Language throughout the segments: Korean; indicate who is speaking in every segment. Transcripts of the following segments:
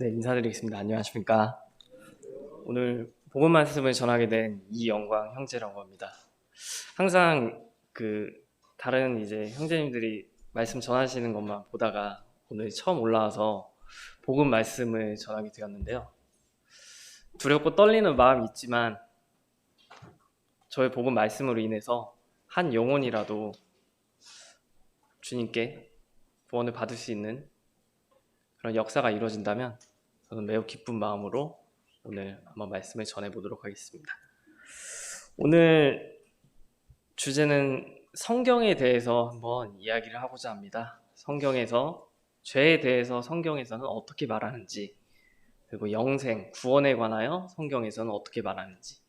Speaker 1: 네, 인사드리겠습니다. 안녕하십니까. 오늘 복음 말씀을 전하게 된 이영광 형제라고 합니다. 항상 다른 이제 형제님들이 말씀 전하시는 것만 보다가 오늘 처음 올라와서 복음 말씀을 전하게 되었는데요. 두렵고 떨리는 마음이 있지만 저의 복음 말씀으로 인해서 한 영혼이라도 주님께 구원을 받을 수 있는 그런 역사가 이루어진다면 저는 매우 기쁜 마음으로 오늘 한번 말씀을 전해보도록 하겠습니다. 오늘 주제는 성경에 대해서 한번 이야기를 하고자 합니다. 성경에서 죄에 대해서 성경에서는 어떻게 말하는지, 그리고 영생, 구원에 관하여 성경에서는 어떻게 말하는지,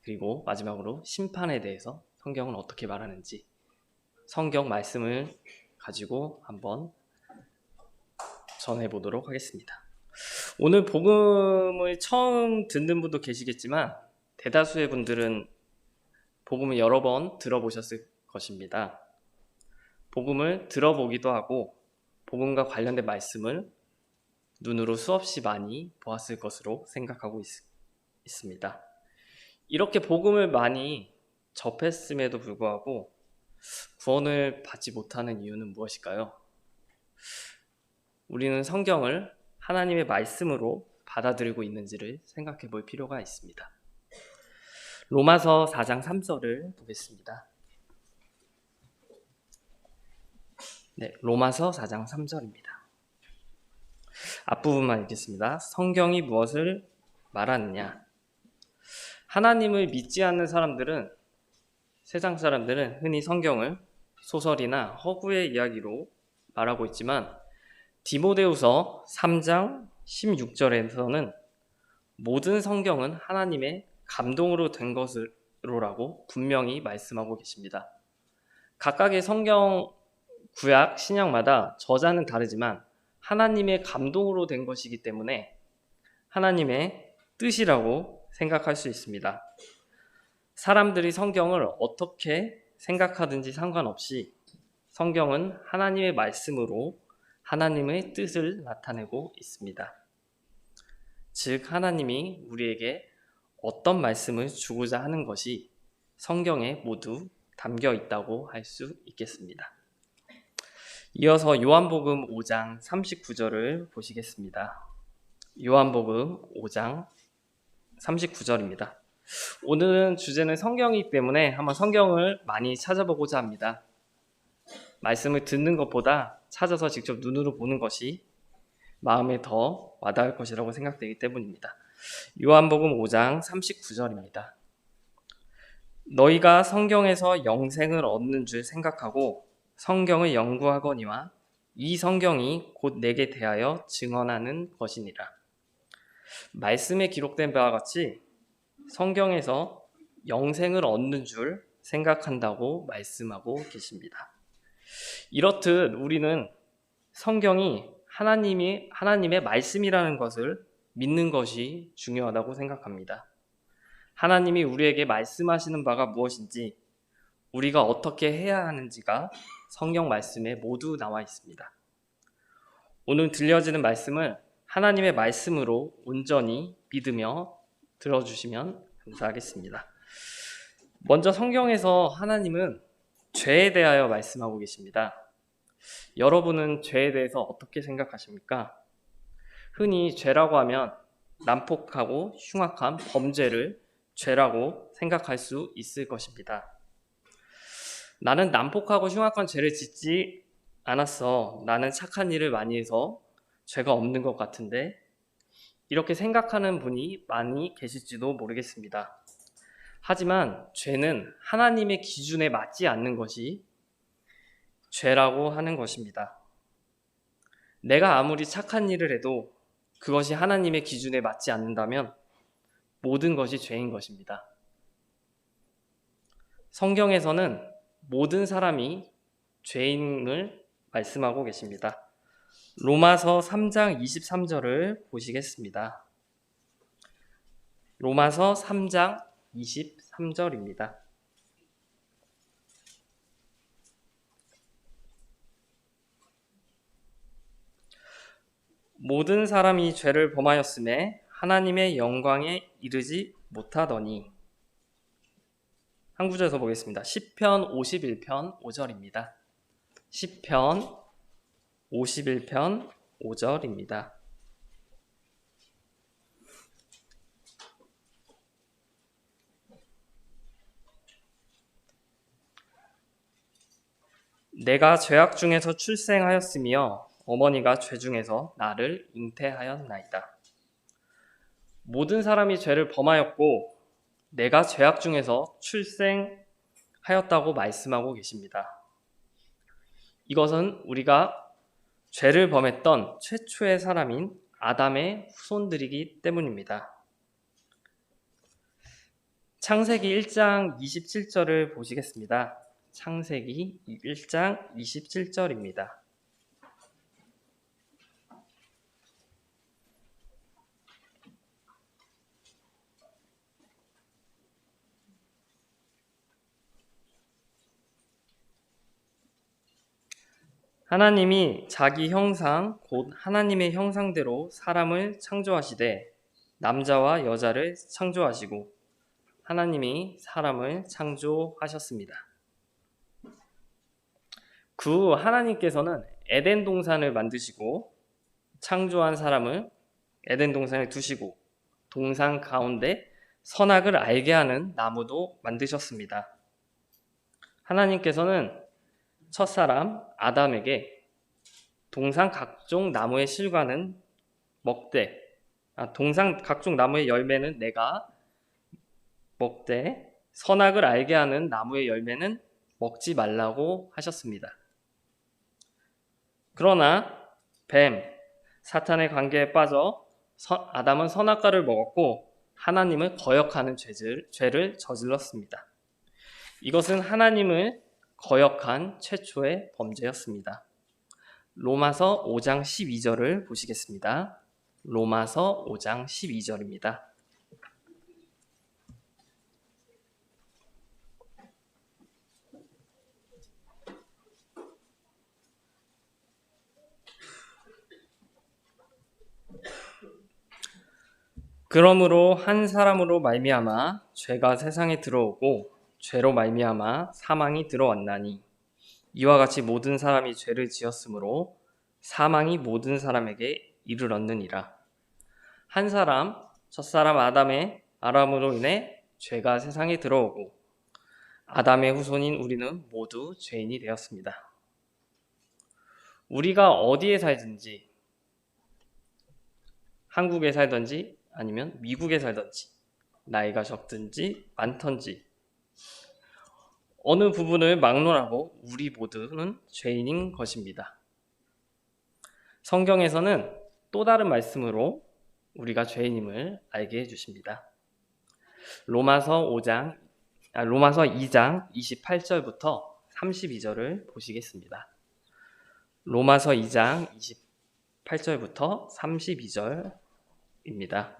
Speaker 1: 그리고 마지막으로 심판에 대해서 성경은 어떻게 말하는지 성경 말씀을 가지고 한번 전해보도록 하겠습니다. 오늘 복음을 처음 듣는 분도 계시겠지만 대다수의 분들은 복음을 여러 번 들어보셨을 것입니다. 복음을 들어보기도 하고 복음과 관련된 말씀을 눈으로 수없이 많이 보았을 것으로 생각하고 있습니다. 이렇게 복음을 많이 접했음에도 불구하고 구원을 받지 못하는 이유는 무엇일까요? 우리는 성경을 하나님의 말씀으로 받아들이고 있는지를 생각해 볼 필요가 있습니다. 로마서 4장 3절을 보겠습니다. 네, 로마서 4장 3절입니다. 앞부분만 읽겠습니다. 성경이 무엇을 말하느냐? 하나님을 믿지 않는 사람들은, 세상 사람들은 흔히 성경을 소설이나 허구의 이야기로 말하고 있지만 디모데후서 3장 16절에서는 모든 성경은 하나님의 감동으로 된 것으로라고 분명히 말씀하고 계십니다. 각각의 성경 구약, 신약마다 저자는 다르지만 하나님의 감동으로 된 것이기 때문에 하나님의 뜻이라고 생각할 수 있습니다. 사람들이 성경을 어떻게 생각하든지 상관없이 성경은 하나님의 말씀으로 하나님의 뜻을 나타내고 있습니다. 즉 하나님이 우리에게 어떤 말씀을 주고자 하는 것이 성경에 모두 담겨 있다고 할 수 있겠습니다. 이어서 요한복음 5장 39절을 보시겠습니다. 요한복음 5장 39절입니다. 오늘은 주제는 성경이기 때문에 한번 성경을 많이 찾아보고자 합니다. 말씀을 듣는 것보다 찾아서 직접 눈으로 보는 것이 마음에 더 와닿을 것이라고 생각되기 때문입니다. 요한복음 5장 39절입니다. 너희가 성경에서 영생을 얻는 줄 생각하고 성경을 연구하거니와 이 성경이 곧 내게 대하여 증언하는 것이니라. 말씀에 기록된 바와 같이 성경에서 영생을 얻는 줄 생각한다고 말씀하고 계십니다. 이렇듯 우리는 성경이 하나님의 말씀이라는 것을 믿는 것이 중요하다고 생각합니다. 하나님이 우리에게 말씀하시는 바가 무엇인지, 우리가 어떻게 해야 하는지가 성경 말씀에 모두 나와 있습니다. 오늘 들려지는 말씀을 하나님의 말씀으로 온전히 믿으며 들어주시면 감사하겠습니다. 먼저 성경에서 하나님은 죄에 대하여 말씀하고 계십니다. 여러분은 죄에 대해서 어떻게 생각하십니까? 흔히 죄라고 하면 난폭하고 흉악한 범죄를 죄라고 생각할 수 있을 것입니다. 나는 난폭하고 흉악한 죄를 짓지 않았어. 나는 착한 일을 많이 해서 죄가 없는 것 같은데, 이렇게 생각하는 분이 많이 계실지도 모르겠습니다. 하지만 죄는 하나님의 기준에 맞지 않는 것이 죄라고 하는 것입니다. 내가 아무리 착한 일을 해도 그것이 하나님의 기준에 맞지 않는다면 모든 것이 죄인 것입니다. 성경에서는 모든 사람이 죄인을 말씀하고 계십니다. 로마서 3장 23절을 보시겠습니다. 로마서 3장 23절입니다. 모든 사람이 죄를 범하였음에 하나님의 영광에 이르지 못하더니. 한 구절에서 보겠습니다. 시편 51편 5절입니다. 시편 51편 5절입니다. 내가 죄악 중에서 출생하였으며 어머니가 죄 중에서 나를 잉태하였나이다. 모든 사람이 죄를 범하였고 내가 죄악 중에서 출생하였다고 말씀하고 계십니다. 이것은 우리가 죄를 범했던 최초의 사람인 아담의 후손들이기 때문입니다. 창세기 1장 27절을 보시겠습니다. 창세기 1장 27절입니다. 하나님이 자기 형상 곧 하나님의 형상대로 사람을 창조하시되 남자와 여자를 창조하시고 하나님이 사람을 창조하셨습니다. 그 후 하나님께서는 에덴 동산을 만드시고 창조한 사람을 에덴 동산에 두시고 동산 가운데 선악을 알게 하는 나무도 만드셨습니다. 하나님께서는 첫사람 아담에게 동산 각종 나무의 실과는 먹되 동산 각종 나무의 열매는 내가 먹되 선악을 알게 하는 나무의 열매는 먹지 말라고 하셨습니다. 그러나 뱀, 사탄의 관계에 빠져 아담은 선악과를 먹었고 하나님을 거역하는 죄를 저질렀습니다. 이것은 하나님을 거역한 최초의 범죄였습니다. 로마서 5장 12절을 보시겠습니다. 로마서 5장 12절입니다. 그러므로 한 사람으로 말미암아 죄가 세상에 들어오고 죄로 말미암아 사망이 들어왔나니 이와 같이 모든 사람이 죄를 지었으므로 사망이 모든 사람에게 이르렀느니라. 한 사람, 첫사람 아담의 아람으로 인해 죄가 세상에 들어오고 아담의 후손인 우리는 모두 죄인이 되었습니다. 우리가 어디에 살든지 한국에 살든지 아니면 미국에 살든지 나이가 적든지 많든지 어느 부분을 막론하고 우리 모두는 죄인인 것입니다. 성경에서는 또 다른 말씀으로 우리가 죄인임을 알게 해주십니다. 로마서 2장 28절부터 32절을 보시겠습니다. 로마서 2장 28절부터 32절입니다.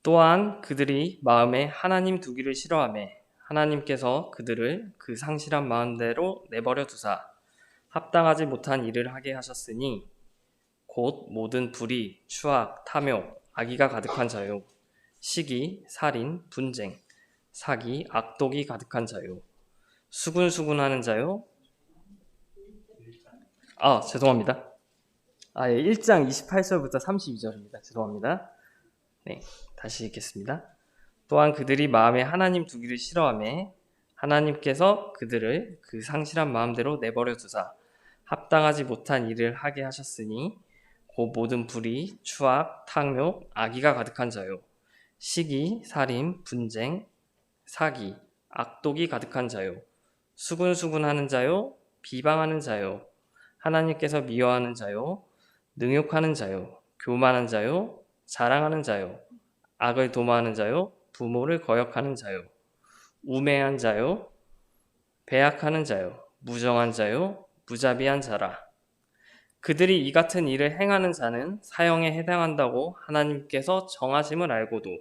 Speaker 1: 또한 그들이 마음에 하나님 두기를 싫어하며 하나님께서 그들을 그 상실한 마음대로 내버려 두사 합당하지 못한 일을 하게 하셨으니 곧 모든 불의, 추악, 탐욕, 악의가 가득한 자요 시기, 살인, 분쟁, 사기, 악독이 가득한 자요 수군수군하는 자요 죄송합니다. 1장 28절부터 32절입니다. 죄송합니다. 네, 다시 읽겠습니다. 또한 그들이 마음에 하나님 두기를 싫어하며 하나님께서 그들을 그 상실한 마음대로 내버려 두사 합당하지 못한 일을 하게 하셨으니 곧 모든 불의, 추악, 탕욕, 악의가 가득한 자요 시기, 살인, 분쟁, 사기, 악독이 가득한 자요 수군수군하는 자요 비방하는 자요 하나님께서 미워하는 자요 능욕하는 자요 교만한 자요 자랑하는 자요 악을 도모하는 자요 부모를 거역하는 자요 우매한 자요 배약하는 자요 무정한 자요 무자비한 자라. 그들이 이 같은 일을 행하는 자는 사형에 해당한다고 하나님께서 정하심을 알고도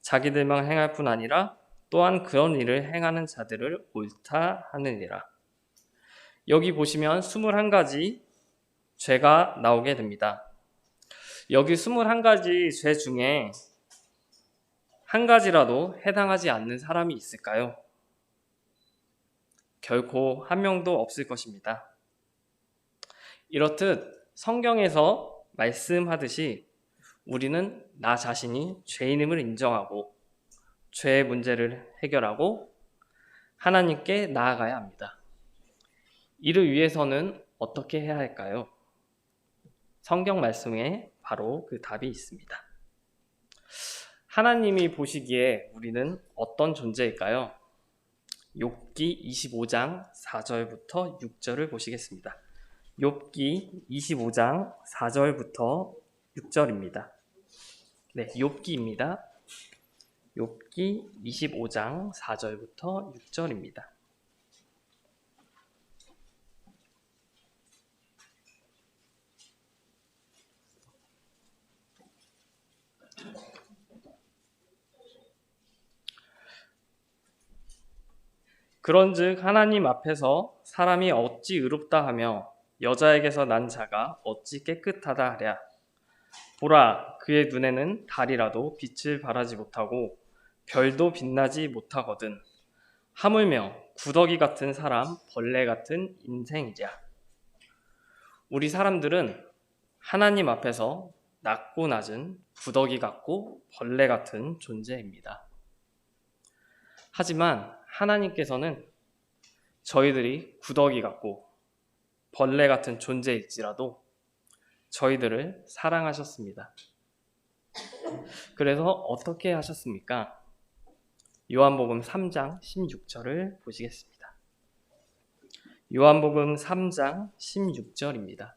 Speaker 1: 자기들만 행할 뿐 아니라 또한 그런 일을 행하는 자들을 옳다 하느니라. 여기 보시면 21가지 죄가 나오게 됩니다. 여기 21가지 죄 중에 한 가지라도 해당하지 않는 사람이 있을까요? 결코 한 명도 없을 것입니다. 이렇듯 성경에서 말씀하듯이 우리는 나 자신이 죄인임을 인정하고 죄의 문제를 해결하고 하나님께 나아가야 합니다. 이를 위해서는 어떻게 해야 할까요? 성경 말씀에 바로 그 답이 있습니다. 하나님이 보시기에 우리는 어떤 존재일까요? 욥기 25장 4절부터 6절을 보시겠습니다. 욥기 25장 4절부터 6절입니다. 네, 욥기입니다. 욥기 25장 4절부터 6절입니다. 그런즉 하나님 앞에서 사람이 어찌 의롭다 하며 여자에게서 난 자가 어찌 깨끗하다 하랴. 보라, 그의 눈에는 달이라도 빛을 발하지 못하고 별도 빛나지 못하거든. 하물며 구더기 같은 사람, 벌레 같은 인생이랴. 우리 사람들은 하나님 앞에서 낮고 낮은 구더기 같고 벌레 같은 존재입니다. 하지만 하나님께서는 저희들이 구더기 같고 벌레 같은 존재일지라도 저희들을 사랑하셨습니다. 그래서 어떻게 하셨습니까? 요한복음 3장 16절을 보시겠습니다. 요한복음 3장 16절입니다.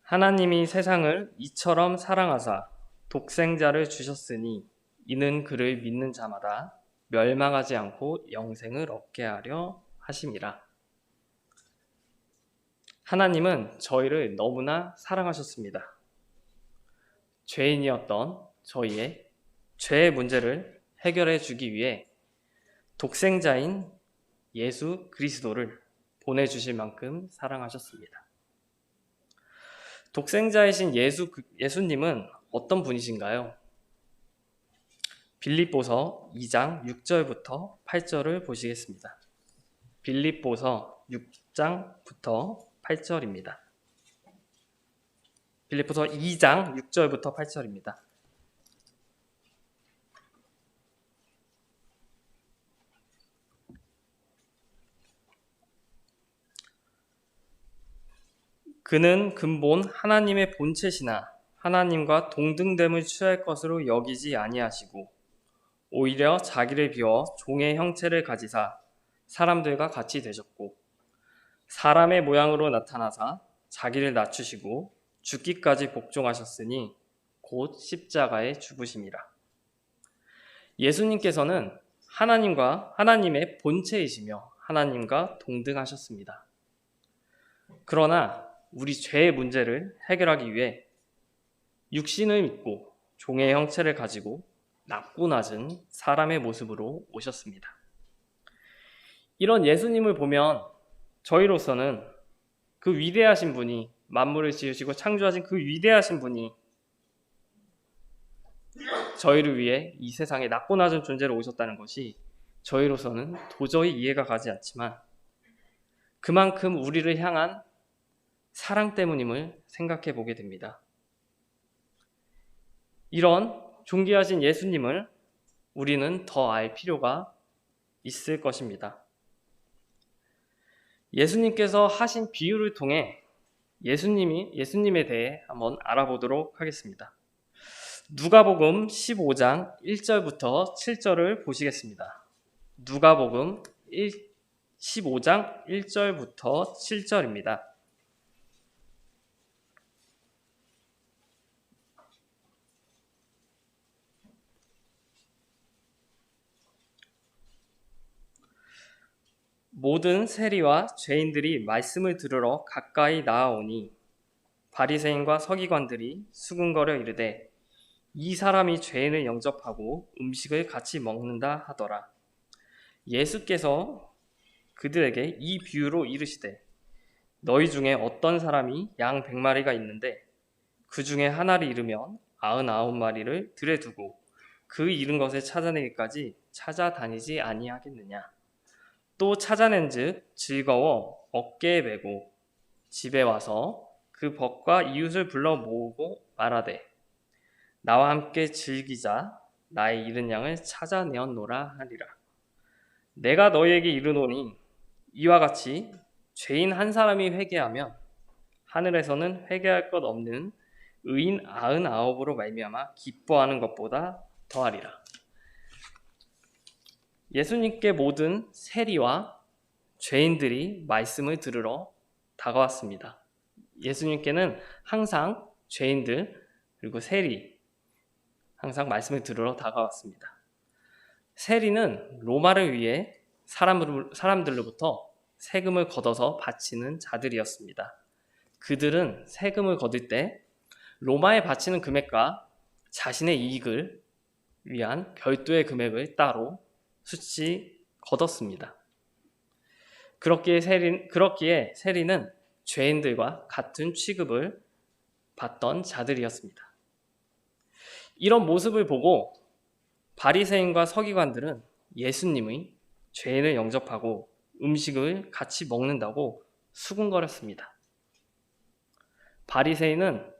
Speaker 1: 하나님이 세상을 이처럼 사랑하사 독생자를 주셨으니 이는 그를 믿는 자마다 멸망하지 않고 영생을 얻게 하려 하심이라. 하나님은 저희를 너무나 사랑하셨습니다. 죄인이었던 저희의 죄의 문제를 해결해 주기 위해 독생자인 예수 그리스도를 보내주실 만큼 사랑하셨습니다. 독생자이신 예수님은 어떤 분이신가요? 빌립보서 2장 6절부터 8절을 보시겠습니다. 빌립보서 6장부터 8절입니다. 빌립보서 2장 6절부터 8절입니다. 그는 근본 하나님의 본체시나 하나님과 동등됨을 취할 것으로 여기지 아니하시고 오히려 자기를 비워 종의 형체를 가지사 사람들과 같이 되셨고 사람의 모양으로 나타나사 자기를 낮추시고 죽기까지 복종하셨으니 곧 십자가에 죽으심이라. 예수님께서는 하나님과 하나님의 본체이시며 하나님과 동등하셨습니다. 그러나 우리 죄의 문제를 해결하기 위해 육신을 입고 종의 형체를 가지고 낮고 낮은 사람의 모습으로 오셨습니다. 이런 예수님을 보면 저희로서는 그 위대하신 분이 만물을 지으시고 창조하신 그 위대하신 분이 저희를 위해 이 세상에 낮고 낮은 존재로 오셨다는 것이 저희로서는 도저히 이해가 가지 않지만 그만큼 우리를 향한 사랑 때문임을 생각해 보게 됩니다. 이런 존귀하신 예수님을 우리는 더 알 필요가 있을 것입니다. 예수님께서 하신 비유를 통해 예수님에 대해 한번 알아보도록 하겠습니다. 누가복음 15장 1절부터 7절을 보시겠습니다. 누가복음 15장 1절부터 7절입니다. 모든 세리와 죄인들이 말씀을 들으러 가까이 나아오니 바리새인과 서기관들이 수군거려 이르되 이 사람이 죄인을 영접하고 음식을 같이 먹는다 하더라. 예수께서 그들에게 이 비유로 이르시되 너희 중에 어떤 사람이 양 100마리가 있는데 그 중에 하나를 잃으면 99마리를 들에 두고 그 잃은 것을 찾아내기까지 찾아다니지 아니하겠느냐. 또 찾아낸즉 즐거워 어깨에 메고 집에 와서 그 벗과 이웃을 불러 모으고 말하되 나와 함께 즐기자 나의 잃은 양을 찾아내었노라 하리라. 내가 너희에게 이르노니 이와 같이 죄인 한 사람이 회개하면 하늘에서는 회개할 것 없는 의인 99으로 말미암아 기뻐하는 것보다 더하리라. 예수님께 모든 세리와 죄인들이 말씀을 들으러 다가왔습니다. 예수님께는 항상 죄인들 그리고 세리 항상 말씀을 들으러 다가왔습니다. 세리는 로마를 위해 사람들로부터 세금을 걷어서 바치는 자들이었습니다. 그들은 세금을 거둘 때 로마에 바치는 금액과 자신의 이익을 위한 별도의 금액을 따로 수치 걷었습니다. 그렇기에 세리는 죄인들과 같은 취급을 받던 자들이었습니다. 이런 모습을 보고 바리새인과 서기관들은 예수님의 죄인을 영접하고 음식을 같이 먹는다고 수군거렸습니다. 바리새인은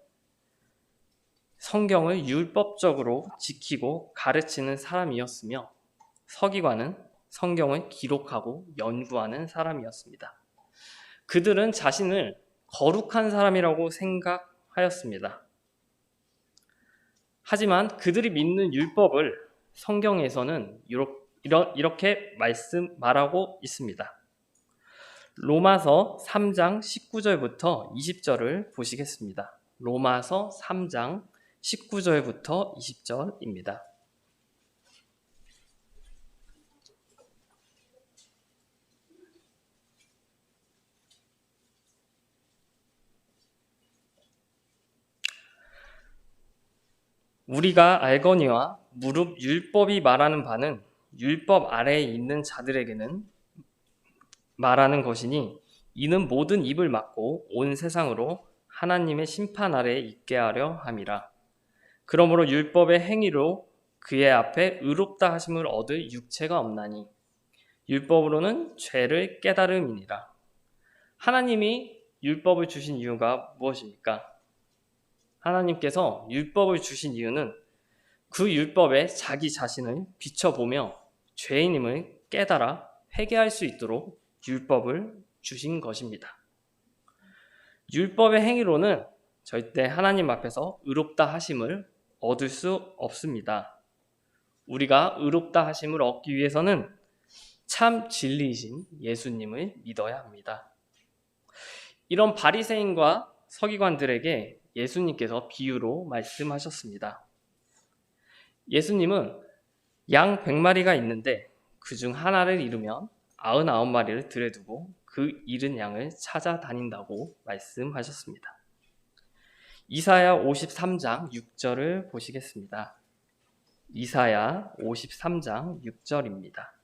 Speaker 1: 성경을 율법적으로 지키고 가르치는 사람이었으며 서기관은 성경을 기록하고 연구하는 사람이었습니다. 그들은 자신을 거룩한 사람이라고 생각하였습니다. 하지만 그들이 믿는 율법을 성경에서는 이렇게 말하고 있습니다. 로마서 3장 19절부터 20절을 보시겠습니다. 로마서 3장 19절부터 20절입니다. 우리가 알거니와 무릇 율법이 말하는 바는 율법 아래에 있는 자들에게는 말하는 것이니 이는 모든 입을 막고 온 세상으로 하나님의 심판 아래에 있게 하려 함이라. 그러므로 율법의 행위로 그의 앞에 의롭다 하심을 얻을 육체가 없나니 율법으로는 죄를 깨달음이니라. 하나님이 율법을 주신 이유가 무엇입니까? 하나님께서 율법을 주신 이유는 그 율법에 자기 자신을 비춰보며 죄인임을 깨달아 회개할 수 있도록 율법을 주신 것입니다. 율법의 행위로는 절대 하나님 앞에서 의롭다 하심을 얻을 수 없습니다. 우리가 의롭다 하심을 얻기 위해서는 참 진리이신 예수님을 믿어야 합니다. 이런 바리새인과 서기관들에게 예수님께서 비유로 말씀하셨습니다. 예수님은 양 100마리가 있는데 그중 하나를 잃으면 99마리를 들에 두고 그 잃은 양을 찾아다닌다고 말씀하셨습니다. 이사야 53장 6절을 보시겠습니다. 이사야 53장 6절입니다.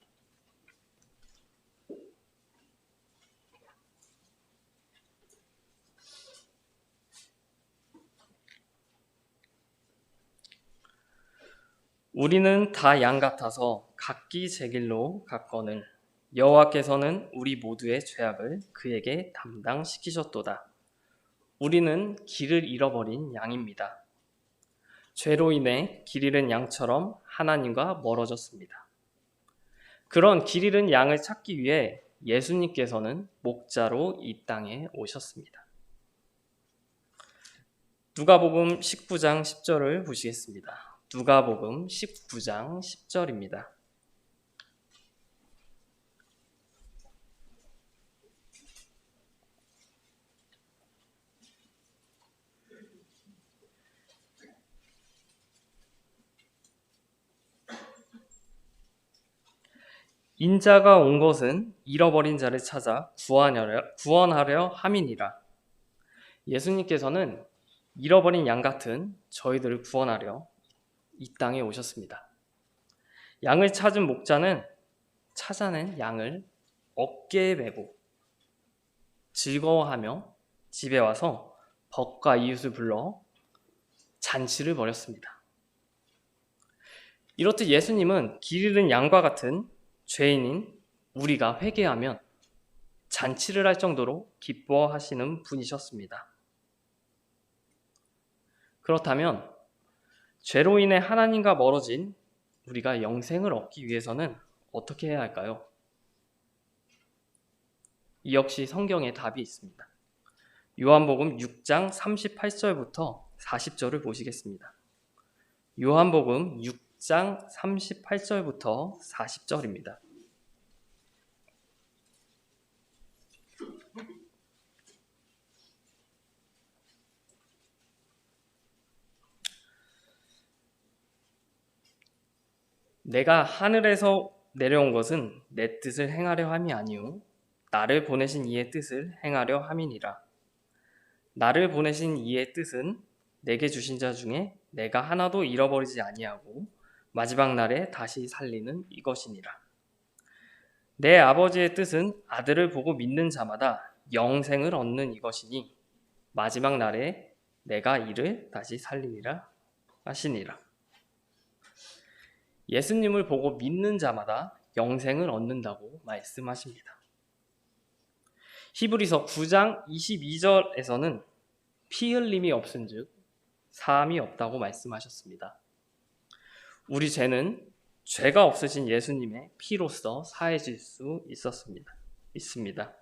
Speaker 1: 우리는 다 양 같아서 각기 제 길로 갔거늘 여호와께서는 우리 모두의 죄악을 그에게 담당시키셨도다. 우리는 길을 잃어버린 양입니다. 죄로 인해 길 잃은 양처럼 하나님과 멀어졌습니다. 그런 길 잃은 양을 찾기 위해 예수님께서는 목자로 이 땅에 오셨습니다. 누가복음 19장 10절을 보시겠습니다. 누가복음 19장 10절입니다. 인자가 온 것은 잃어버린 자를 찾아 구원하려 함이니라. 예수님께서는 잃어버린 양 같은 저희들을 구원하려 이 땅에 오셨습니다. 양을 찾은 목자는 찾아낸 양을 어깨에 메고 즐거워하며 집에 와서 벗과 이웃을 불러 잔치를 벌였습니다. 이렇듯 예수님은 길 잃은 양과 같은 죄인인 우리가 회개하면 잔치를 할 정도로 기뻐하시는 분이셨습니다. 그렇다면 죄로 인해 하나님과 멀어진 우리가 영생을 얻기 위해서는 어떻게 해야 할까요? 이 역시 성경에 답이 있습니다. 요한복음 6장 38절부터 40절을 보시겠습니다. 요한복음 6장 38절부터 40절입니다. 내가 하늘에서 내려온 것은 내 뜻을 행하려 함이 아니요 나를 보내신 이의 뜻을 행하려 함이니라. 나를 보내신 이의 뜻은 내게 주신 자 중에 내가 하나도 잃어버리지 아니하고 마지막 날에 다시 살리는 이것이니라. 내 아버지의 뜻은 아들을 보고 믿는 자마다 영생을 얻는 이것이니 마지막 날에 내가 이를 다시 살리리라 하시니라. 예수님을 보고 믿는 자마다 영생을 얻는다고 말씀하십니다. 히브리서 9장 22절에서는 피 흘림이 없은즉 사함이 없다고 말씀하셨습니다. 우리 죄는 죄가 없으신 예수님의 피로써 사해질 수 있습니다.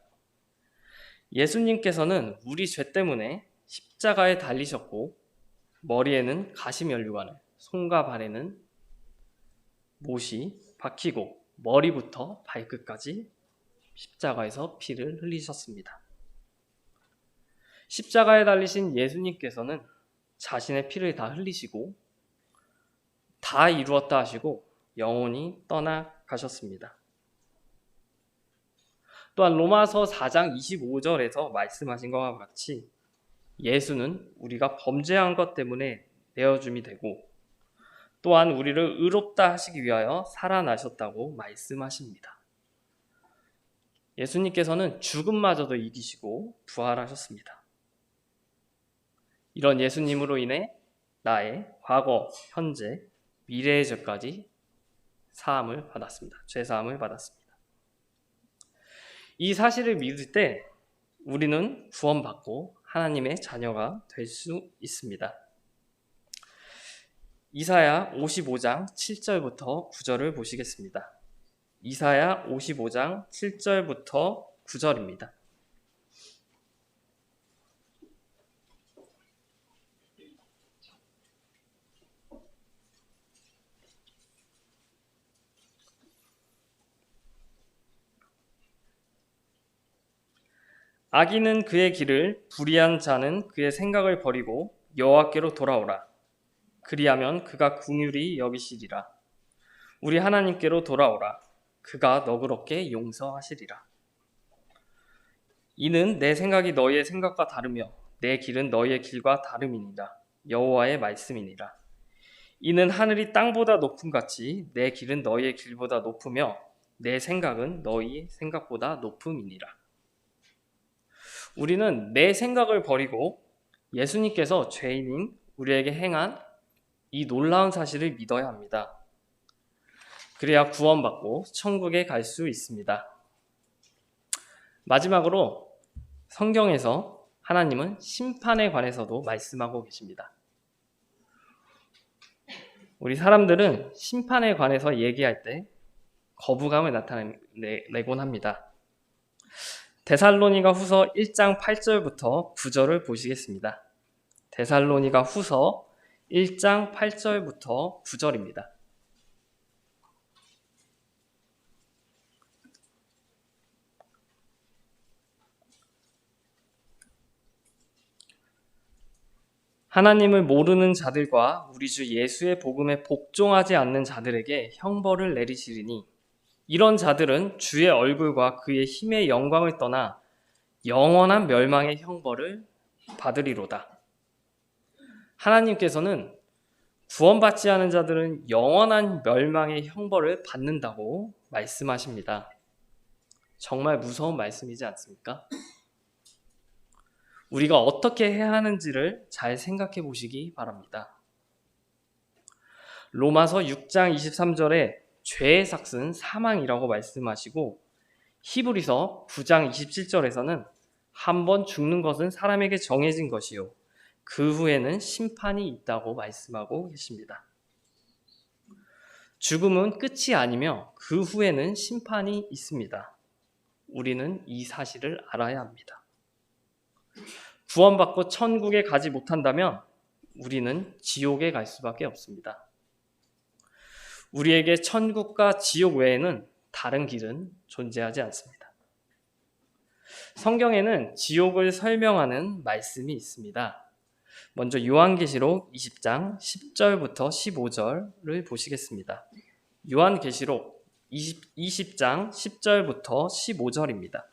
Speaker 1: 예수님께서는 우리 죄 때문에 십자가에 달리셨고 머리에는 가시면류관을, 손과 발에는 못이 박히고 머리부터 발끝까지 십자가에서 피를 흘리셨습니다. 십자가에 달리신 예수님께서는 자신의 피를 다 흘리시고 다 이루었다 하시고 영원히 떠나가셨습니다. 또한 로마서 4장 25절에서 말씀하신 것과 같이 예수는 우리가 범죄한 것 때문에 내어줌이 되고 또한 우리를 의롭다 하시기 위하여 살아나셨다고 말씀하십니다. 예수님께서는 죽음마저도 이기시고 부활하셨습니다. 이런 예수님으로 인해 나의 과거, 현재, 미래의 죄까지 사함을 받았습니다. 죄 사함을 받았습니다. 이 사실을 믿을 때 우리는 구원받고 하나님의 자녀가 될 수 있습니다. 이사야 55장 7절부터 9절을 보시겠습니다. 이사야 55장 7절부터 9절입니다. 악인은 그의 길을, 불의한 자는 그의 생각을 버리고 여호와께로 돌아오라. 그리하면 그가 긍휼히 여기시리라. 우리 하나님께로 돌아오라. 그가 너그럽게 용서하시리라. 이는 내 생각이 너희의 생각과 다르며 내 길은 너희의 길과 다름이니라. 여호와의 말씀이니라. 이는 하늘이 땅보다 높음같이 내 길은 너희의 길보다 높으며 내 생각은 너희의 생각보다 높음이니라. 우리는 내 생각을 버리고 예수님께서 죄인인 우리에게 행한 이 놀라운 사실을 믿어야 합니다. 그래야 구원받고 천국에 갈 수 있습니다. 마지막으로 성경에서 하나님은 심판에 관해서도 말씀하고 계십니다. 우리 사람들은 심판에 관해서 얘기할 때 거부감을 나타내곤 합니다. 데살로니가 후서 1장 8절부터 9절을 보시겠습니다. 데살로니가 후서 1장 8절부터 9절입니다. 하나님을 모르는 자들과 우리 주 예수의 복음에 복종하지 않는 자들에게 형벌을 내리시리니 이런 자들은 주의 얼굴과 그의 힘의 영광을 떠나 영원한 멸망의 형벌을 받으리로다. 하나님께서는 구원받지 않은 자들은 영원한 멸망의 형벌을 받는다고 말씀하십니다. 정말 무서운 말씀이지 않습니까? 우리가 어떻게 해야 하는지를 잘 생각해 보시기 바랍니다. 로마서 6장 23절에 죄의 삭은 사망이라고 말씀하시고, 히브리서 9장 27절에서는 한 번 죽는 것은 사람에게 정해진 것이요 그 후에는 심판이 있다고 말씀하고 계십니다. 죽음은 끝이 아니며 그 후에는 심판이 있습니다. 우리는 이 사실을 알아야 합니다. 구원받고 천국에 가지 못한다면 우리는 지옥에 갈 수밖에 없습니다. 우리에게 천국과 지옥 외에는 다른 길은 존재하지 않습니다. 성경에는 지옥을 설명하는 말씀이 있습니다. 먼저 요한계시록 20장 10절부터 15절을 보시겠습니다. 요한계시록 20장 10절부터 15절입니다.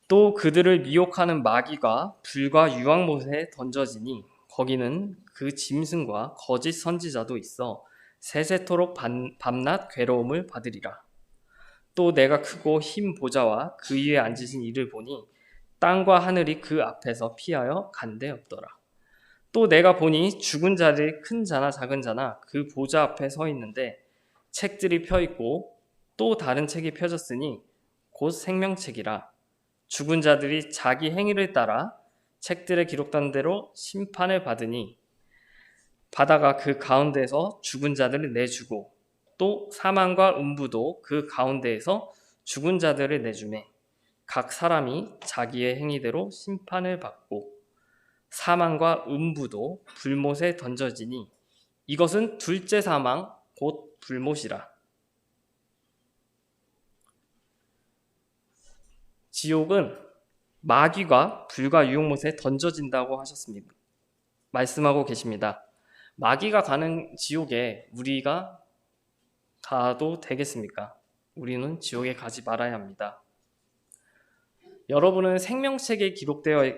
Speaker 1: 또 그들을 미혹하는 마귀가 불과 유황못에 던져지니 거기는 그 짐승과 거짓 선지자도 있어 세세토록 밤낮 괴로움을 받으리라. 또 내가 크고 흰 보좌와 그 위에 앉으신 이를 보니 땅과 하늘이 그 앞에서 피하여 간데 없더라. 또 내가 보니 죽은 자들이 큰 자나 작은 자나 그 보좌 앞에 서 있는데 책들이 펴 있고 또 다른 책이 펴졌으니 곧 생명책이라. 죽은 자들이 자기 행위를 따라 책들에 기록된 대로 심판을 받으니 바다가 그 가운데에서 죽은 자들을 내주고 또 사망과 음부도 그 가운데에서 죽은 자들을 내주매 각 사람이 자기의 행위대로 심판을 받고 사망과 음부도 불못에 던져지니 이것은 둘째 사망 곧 불못이라. 지옥은 마귀가 불과 유황못에 던져진다고 하셨습니다. 말씀하고 계십니다. 마귀가 가는 지옥에 우리가 가도 되겠습니까? 우리는 지옥에 가지 말아야 합니다. 여러분은 생명책에 기록되어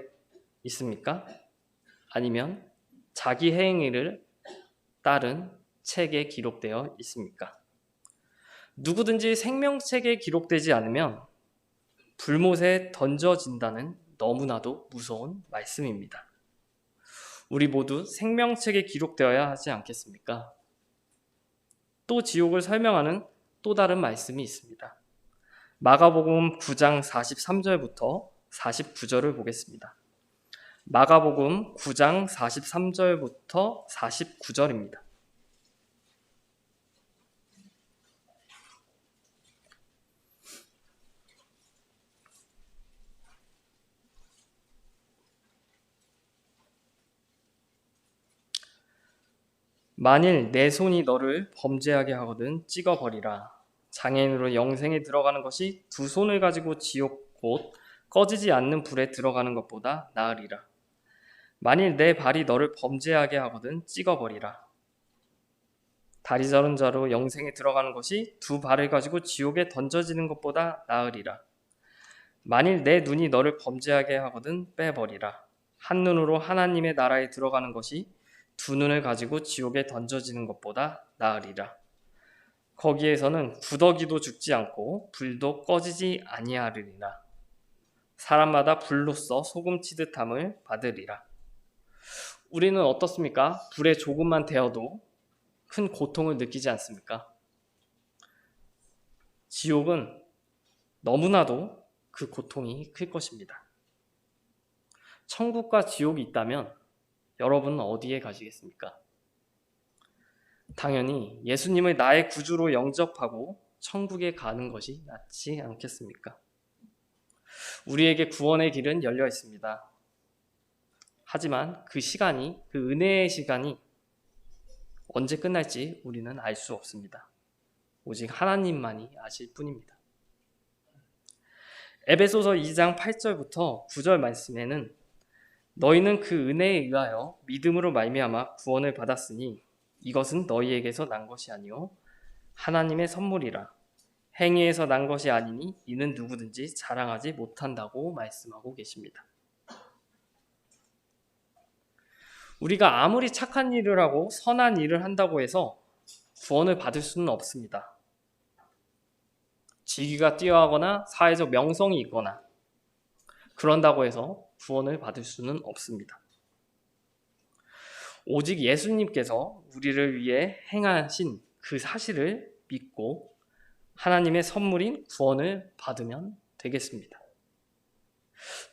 Speaker 1: 있습니까? 아니면 자기 행위를 따른 책에 기록되어 있습니까? 누구든지 생명책에 기록되지 않으면 불못에 던져진다는 너무나도 무서운 말씀입니다. 우리 모두 생명책에 기록되어야 하지 않겠습니까? 또 지옥을 설명하는 또 다른 말씀이 있습니다. 마가복음 9장 43절부터 49절을 보겠습니다. 마가복음 9장 43절부터 49절입니다. 만일 내 손이 너를 범죄하게 하거든 찍어버리라. 장애인으로 영생에 들어가는 것이 두 손을 가지고 지옥 곧 꺼지지 않는 불에 들어가는 것보다 나으리라. 만일 내 발이 너를 범죄하게 하거든 찍어버리라. 다리 저른 자로 영생에 들어가는 것이 두 발을 가지고 지옥에 던져지는 것보다 나으리라. 만일 내 눈이 너를 범죄하게 하거든 빼버리라. 한 눈으로 하나님의 나라에 들어가는 것이 두 눈을 가지고 지옥에 던져지는 것보다 나으리라. 거기에서는 구더기도 죽지 않고 불도 꺼지지 아니하리라. 사람마다 불로써 소금치듯함을 받으리라. 우리는 어떻습니까? 불에 조금만 데어도 큰 고통을 느끼지 않습니까? 지옥은 너무나도 그 고통이 클 것입니다. 천국과 지옥이 있다면 여러분은 어디에 가시겠습니까? 당연히 예수님을 나의 구주로 영접하고 천국에 가는 것이 낫지 않겠습니까? 우리에게 구원의 길은 열려 있습니다. 하지만 그 시간이, 그 은혜의 시간이 언제 끝날지 우리는 알 수 없습니다. 오직 하나님만이 아실 뿐입니다. 에베소서 2장 8절부터 9절 말씀에는 너희는 그 은혜에 의하여 믿음으로 말미암아 구원을 받았으니 이것은 너희에게서 난 것이 아니요 하나님의 선물이라. 행위에서 난 것이 아니니 이는 누구든지 자랑하지 못한다고 말씀하고 계십니다. 우리가 아무리 착한 일을 하고 선한 일을 한다고 해서 구원을 받을 수는 없습니다. 직위가 뛰어나거나 사회적 명성이 있거나 그런다고 해서 구원을 받을 수는 없습니다. 오직 예수님께서 우리를 위해 행하신 그 사실을 믿고 하나님의 선물인 구원을 받으면 되겠습니다.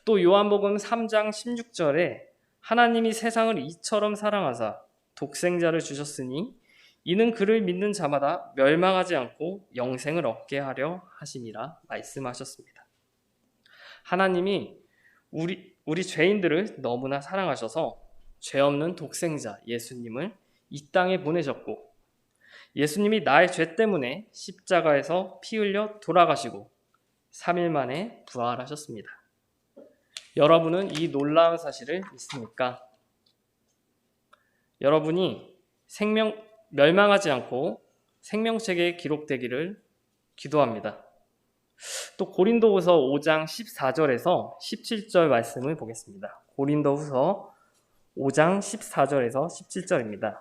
Speaker 1: 또 요한복음 3장 16절에 하나님이 세상을 이처럼 사랑하사 독생자를 주셨으니 이는 그를 믿는 자마다 멸망하지 않고 영생을 얻게 하려 하심이라 말씀하셨습니다. 하나님이 우리 죄인들을 너무나 사랑하셔서 죄 없는 독생자 예수님을 이 땅에 보내셨고 예수님이 나의 죄 때문에 십자가에서 피 흘려 돌아가시고 3일 만에 부활하셨습니다. 여러분은 이 놀라운 사실을 믿습니까? 여러분이 멸망하지 않고 생명책에 기록되기를 기도합니다. 또 고린도후서 5장 14절에서 17절 말씀을 보겠습니다. 고린도후서 5장 14절에서 17절입니다.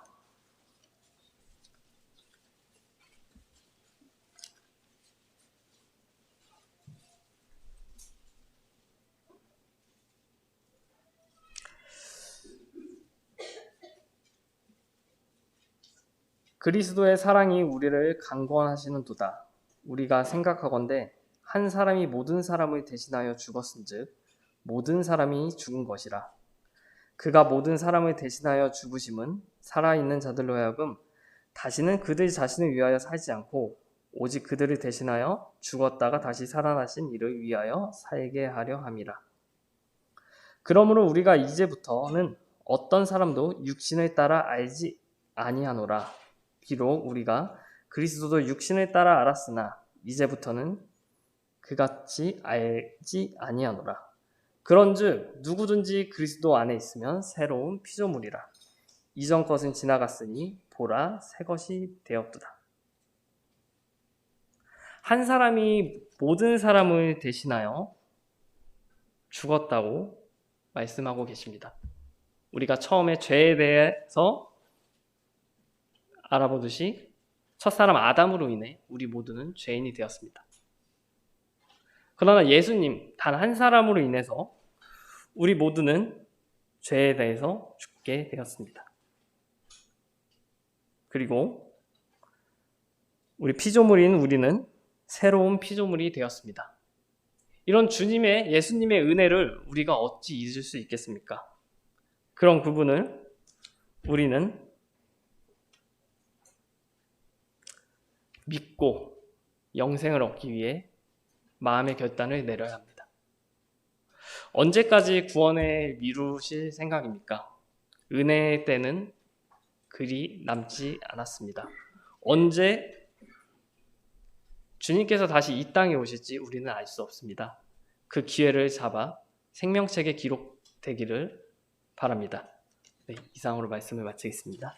Speaker 1: 그리스도의 사랑이 우리를 강권하시는도다. 우리가 생각하건대 한 사람이 모든 사람을 대신하여 죽었은즉 모든 사람이 죽은 것이라. 그가 모든 사람을 대신하여 죽으심은 살아있는 자들로 하여금 다시는 그들 자신을 위하여 살지 않고 오직 그들을 대신하여 죽었다가 다시 살아나신 이를 위하여 살게 하려 함이라. 그러므로 우리가 이제부터는 어떤 사람도 육신을 따라 알지 아니하노라. 비록 우리가 그리스도도 육신을 따라 알았으나 이제부터는 그같이 알지 아니하노라. 그런즉 누구든지 그리스도 안에 있으면 새로운 피조물이라. 이전 것은 지나갔으니 보라 새 것이 되었도다. 한 사람이 모든 사람을 대신하여 죽었다고 말씀하고 계십니다. 우리가 처음에 죄에 대해서 알아보듯이 첫사람 아담으로 인해 우리 모두는 죄인이 되었습니다. 그러나 예수님 단 한 사람으로 인해서 우리 모두는 죄에 대해서 죽게 되었습니다. 그리고 우리 피조물인 우리는 새로운 피조물이 되었습니다. 이런 예수님의 은혜를 우리가 어찌 잊을 수 있겠습니까? 그런 부분을 우리는 믿고 영생을 얻기 위해 마음의 결단을 내려야 합니다. 언제까지 구원을 미루실 생각입니까? 은혜의 때는 그리 남지 않았습니다. 언제 주님께서 다시 이 땅에 오실지 우리는 알 수 없습니다. 그 기회를 잡아 생명책에 기록되기를 바랍니다. 네, 이상으로 말씀을 마치겠습니다.